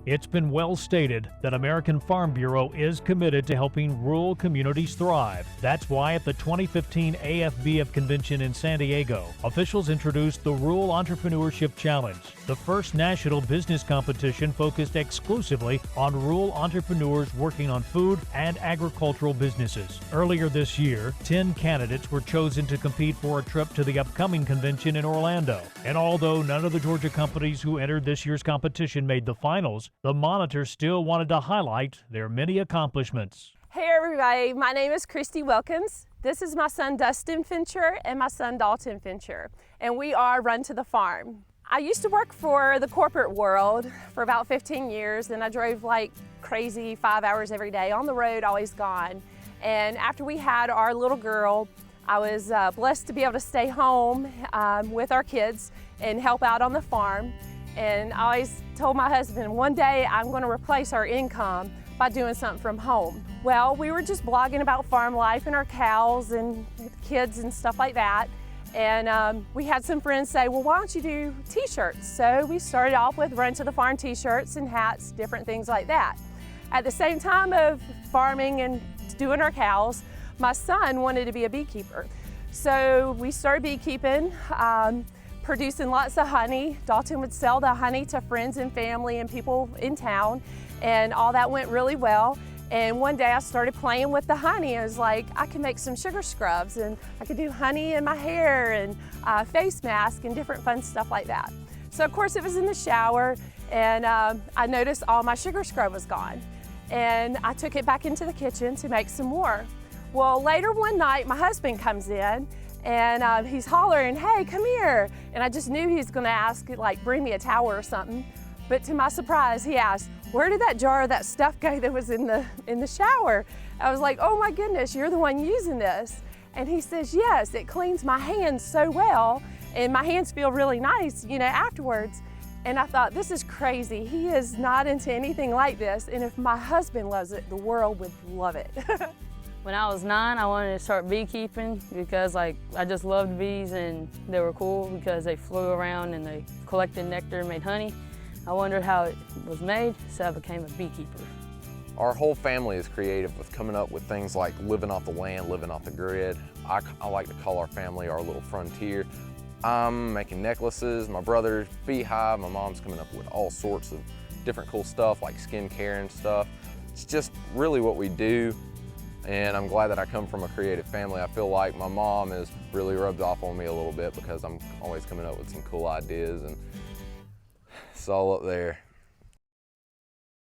It's been well stated that American Farm Bureau is committed to helping rural communities thrive. That's why at the 2015 AFBF convention in San Diego, officials introduced the Rural Entrepreneurship Challenge, the first national business competition focused exclusively on rural entrepreneurs working on food and agricultural businesses. Earlier this year, 10 candidates were chosen to compete for a trip to the upcoming convention in Orlando. And although none of the Georgia companies who entered this year's competition made the finals, the Monitor still wanted to highlight their many accomplishments. Hey everybody, my name is Christy Wilkins. This is my son Dustin Fincher and my son Dalton Fincher, and we are Run to the Farm. I used to work for the corporate world for about 15 years, and I drove like crazy 5 hours every day, on the road, always gone. And after we had our little girl, I was blessed to be able to stay home with our kids and help out on the farm. And I always told my husband, one day I'm going to replace our income by doing something from home. Well, we were just blogging about farm life and our cows and kids and stuff like that. And we had some friends say, well, why don't you do t-shirts? So we started off with Run to the Farm t-shirts and hats, different things like that. At the same time of farming and doing our cows, my son wanted to be a beekeeper. So we started beekeeping, producing lots of honey. Dalton would sell the honey to friends and family and people in town, and all that went really well. And one day I started playing with the honey. I was like, I can make some sugar scrubs, and I could do honey in my hair and face mask and different fun stuff like that. So of course it was in the shower, and I noticed all my sugar scrub was gone. And I took it back into the kitchen to make some more. Well, later one night my husband comes in, and he's hollering, hey, come here. And I just knew he was gonna ask, like, bring me a towel or something. But to my surprise, he asked, where did that jar of that stuff go that was in the shower? I was like, oh my goodness, you're the one using this. And he says, yes, it cleans my hands so well, and my hands feel really nice, you know, afterwards. And I thought, this is crazy. He is not into anything like this, and if my husband loves it, the world would love it. When I was 9, I wanted to start beekeeping because I just loved bees, and they were cool because they flew around and they collected nectar and made honey. I wondered how it was made, so I became a beekeeper. Our whole family is creative with coming up with things like living off the land, living off the grid. I like to call our family our little frontier. I'm making necklaces, my brother's beehive, my mom's coming up with all sorts of different cool stuff like skincare and stuff. It's just really what we do. And I'm glad that I come from a creative family. I feel like my mom has really rubbed off on me a little bit because I'm always coming up with some cool ideas, and it's all up there.